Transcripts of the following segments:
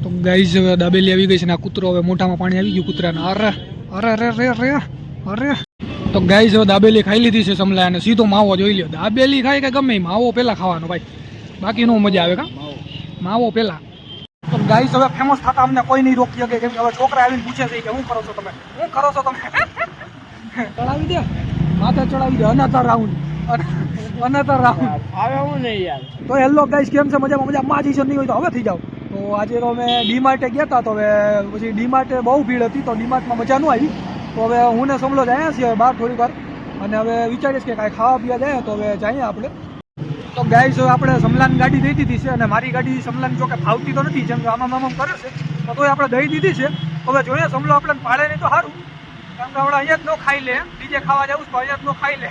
તો ગાઈઝ હવે દાબેલી આવી ગઈ છે ને આ કૂતરો હવે મોઢામાં પાણી આવી ગયું કૂતરાને. અરે અરે અરે અરે અરે તો ગાઈઝ હવે દાબેલી ખાઈ લીધી છે સમલા અને સીધો માવો જોઈ લ્યો. દાબેલી ખાય કે ગમે માવો પેલા ખાવાનો ભાઈ, બાકી નો મજા આવે કા માવો પેલા. તો ગાઈઝ હવે ફેમસ થતા અમને કોઈ નહીં રોકી શકે કેમ કે હવે છોકરા આવીને પૂછે છે કે શું કરો છો તમે, શું કરો છો તમે. ચડાવી દે માથે ચડાવી દે અનાતા રાઉન્ડ અનાતા રાઉન્ડ આવે હું નહીં યાર. તો હેલો ગાઈઝ કેમ છે મજામાં મજામાં જ નહીં હોય તો હવે થઈ જાવ. તો આજે તો અમે ડીમાર્ટે ગયા હતા તો હવે પછી ડીમાર્ટે બહુ ભીડ હતી તો ડીમાર્ટમાં મજા ન આવી. તો હવે હું ને સમલો જાય છીએ બહાર થોડીક વાર અને હવે વિચારીશ કે કાંઈ ખાવા પીવા જાય તો હવે જઈએ આપણે. તો ગાઈઝ હવે આપણે સમલાની ગાડી દઈ દીધી છે અને મારી ગાડી સમલાની જોકે ફાવતી તો નથી જેમ કે આમાં આમ કરે છે તો તોય આપણે દઈ દીધી છે. હવે જોઈએ સમલો આપણને પાડે નહીં તો સારું કારણ કે આપણે અહીંયા જ ન ખાઈ લે, બીજે ખાવા જવું તો અહીંયા જ ન ખાઈ લે.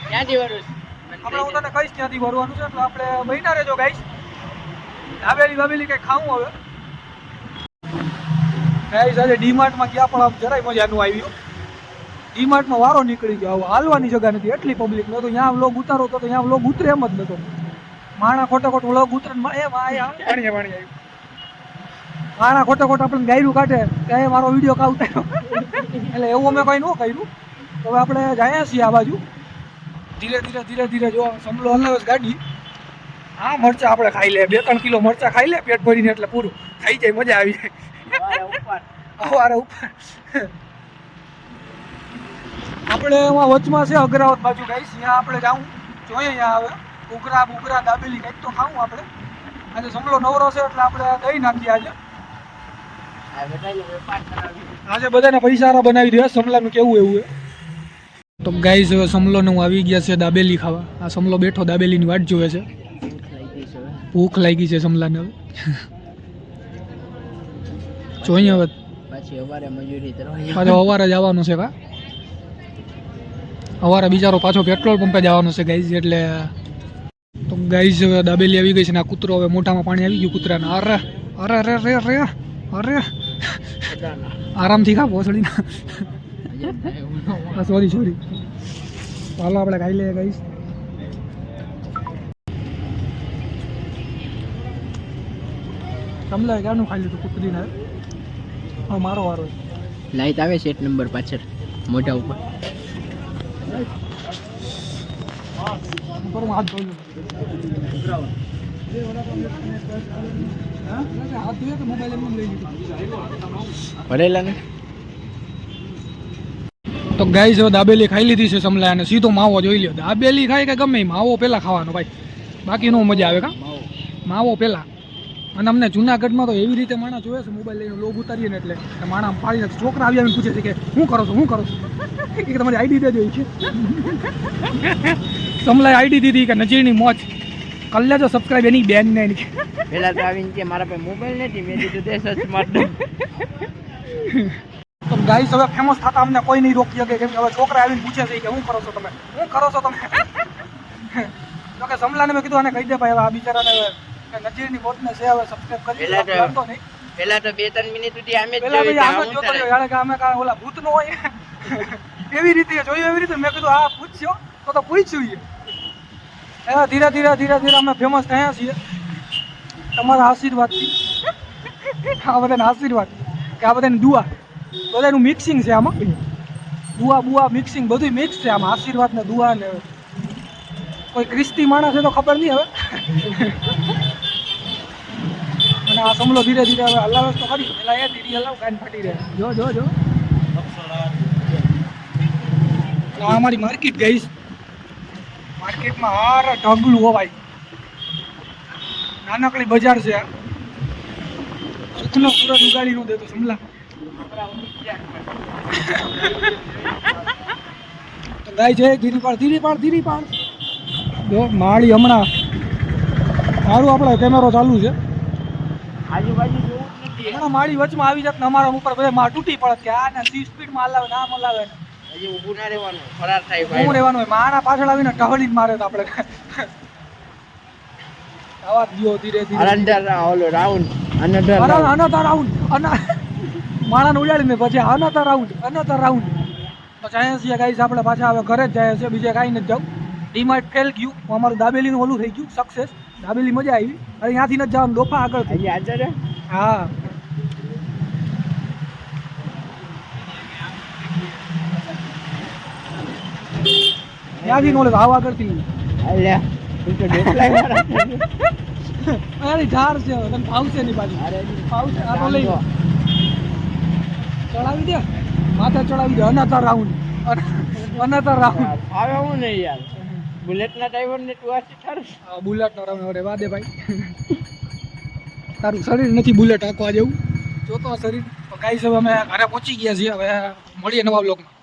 ક્યાંથી વરું આપણે હું તને કહીશ ક્યાંથી ભરવાનું છે એટલે આપણે બહીના રહેજો ગાઈઝ. દાબેલી બાબેલી કંઈ ખાવું હવે ગાઈઝ. આજે ડીમાર્ટમાં ગયા પણ આમ જરાય મજા ન આવી. ડીમાર્ટમાં વારો નીકળી ગયો, હવે હાલવાની જગ્યા નથી એટલી પબ્લિક નહોતું. ત્યાં વ્લોગ ઉતારો તો ત્યાં વ્લોગ ઉતરે એમ જ નતો. માણા ખોટો ખોટો વ્લોગ ઉતરે એમ પાણી આવ્યું માણા ખોટો ખોટો આપણને ગાયરું કાઢે ત્યાં મારો વિડીયો કા ઉતાર્યો એટલે એવું અમે કંઈ ન કર્યું. તો હવે આપણે જાય છીએ આ બાજુ ધીરે ધીરે ધીરે ધીરે જો સમલો હલાવે ગાડી. હા મરચા આપણે ખાઈ લે 2-3 કિલો મરચા ખાઈ લે પેટ ભરીને એટલે પૂરું ખાઈ જાય મજા આવી જાય. અવારે ઉપર આપણે એમાં વચમાં છે અગ્રાવત બાજુ ગાઈસ ત્યાં આપણે જાઉં જોઈએ. અહીંયા આવે ઉગરા બુગરા દાબેલી કંઈક તો ખાવું આપણે. આજે સમલો નવરો છે એટલે આપણે દઈ નાખીએ આજે બધાને પૈસા બનાવી દે સમલાનું કેવું એવું છે. તો ગાઈસ હવે સમલોને હું આવી ગયા છે દાબેલી ખાવા. આ સમલો બેઠો દાબેલીની વાટ જોવે છે. ભૂખ લાગી છે સમલાને હવે જોઈએ હવે પછી અવારે મજૂરી પાછો અવારે જવાનું છે કા અવારે બિચારો પાછો પેટ્રોલ પંપે જવાનો છે ગાઈઝ એટલે. તો ગાઈઝ હવે દાબેલી આવી ગઈ છે ને આ કૂતરો હવે મોઢામાં પાણી આવી ગયું કૂતરાને. અરે અરે અરે અરે અરે અરે આરામથી ખા ભોસડીને. સોરી સોરી ચાલો આપણે ખાઈ લઈએ ગાઈઝ. સમલાય ક્યાંનું ખાઈ લીધું કૂતરીને. હા મારો વારો લાઈટ આવે છે 1 નંબર પાછળ મોઢા ઉપર. હાથ ધોઈ તો મોબાઈલ એમ લઈ લીધું ભરેલા ને. તો ગાઈઝ હવે દાબેલી ખાઈ લીધી છે સમલા અને સીધો માવો જોઈ લ્યો. દાબેલી ખાય કે ગમે માવો પેલા ખાવાનો ભાઈ, બાકી નો મજા આવે કા માવો પેલા. અને અમને જુનાગઢમાં તો એવી રીતે માણસ જોવે છે મોબાઈલ લઈને લોગ ઉતારીએ ને એટલે માણસ પાડીને છોકરા આવી આવીને પૂછે છે કે શું કરો છો શું કરો છો કે તમારી આઈડી દેજો છે. સમલાએ આઈડી દીધી કે નજીરની મોજ કર લેજો સબસ્ક્રાઈબ એની બેન ને એની. પેલા તો આવીને કે મારા પાસે મોબાઈલ નથી મેં કીધું દે સર્ચ માર દો. તો ગાઈસ હવે ફેમસ થતા અમને કોઈ નહીં રોકી શકે કેમ કે હવે છોકરા આવીને પૂછે છે કે શું કરો છો તમે શું કરો છો તમે. તો કે સમલાને મેં કીધું આને કહી દે ભાઈ હવે આ બિચારાને નજીરની મોતને છે હવે સબસ્ક્રાઇબ કરી વાંધો નહીં. પેલા તો 2-3 મિનિટ સુધી આમે જ જોતો રહ્યો યાર કે અમે કાં ઓલા ભૂત નો હોય એવી રીતે જોયું એવી રીતે મેં કીધું હા પૂછ્યો તો પૂછ્યું એ ધીરે ધીરે ધીરે ધીરે અમે ફેમસ થયા છીએ તમારા આશીર્વાદથી. આ બધાને આશીર્વાદ કે આ બધાને દુઆ બધાનું મિક્સિંગ છે આમાં. દુઆ બુઆ મિક્સિંગ બધું મિક્સ છે આમાં. આશીર્વાદ ને દુઆ ને કોઈ ક્રિસ્તી માણસ છે તો ખબર નહીં હવે. અને આ સમલો ધીરે ધીરે હવે હલાવે તો ખરી પેલા એ ધીરે હલાવ કાન ફાટી રહે. જો જો જો આ અમારી માર્કેટ ગઈ. માર્કેટમાં હાર ઢગલું હોવાય નાનકડી બજાર છે. સુખનો સુરત ઉગાડી નું દેતો સમલા. તો ગાય છે ધીરી પાડ ધીરી પાડ ધીરી પાડ. જો માળી હમણાં સારું આપણે કેમેરો ચાલુ છે આજુબાજુ જોવું નથી. હમણાં માળી વચમાં આવી જાત ને અમારા ઉપર બધા તૂટી પડત કે આ ને સ્પીડમાં હલાવે ના હલાવે. હજી ઊભું ના રહેવાનું ફરાર થાય હું રહેવાનું હોય માણા પાછળ આવીને ટહલીને મારે તો આપણે આવા દિયો ધીરે ધીરે ઓલો રાઉન્ડ અનધર રાઉન્ડ માણાને ઉડાડીને પછી અનધર રાઉન્ડ તો જાય છીએ ગાઈસ આપણે પાછા હવે ઘરે જ જાય છે બીજે કાંઈ નથી જાઉં. ડીમાર્ટ ફેલ ગયું અમારું દાબેલીનું ઓલું થઈ ગયું સક્સેસ. દાબેલી મજા આવી. અરે ત્યાંથી નથી જવાનું ડોફા આગળ હજી હાજર. હા ત્યાંથી નોલેજ આવા કરતી અલ્યા તું તો ડેપલાય વાળા છે. અરે ધાર છે તને ફાવશે નહીં બાજુ અરે ફાવશે આ તો લઈ લો. ચડાવી દે માથે ચડાવી દે અનાતા રાઉન્ડ અનાતા રાઉન્ડ આવે હું નહીં યાર બુલેટના ડ્રાઈવર ને તું આથી થારું બુલેટ નો રાઉન્ડ અરે વાદે ભાઈ તારું શરીર નથી બુલેટ આંકવા જેવું જોતો શરીર તો ગાઈસ હવે અમે ઘરે પહોંચી ગયા છીએ હવે મળીએ નવા બ્લોગમાં.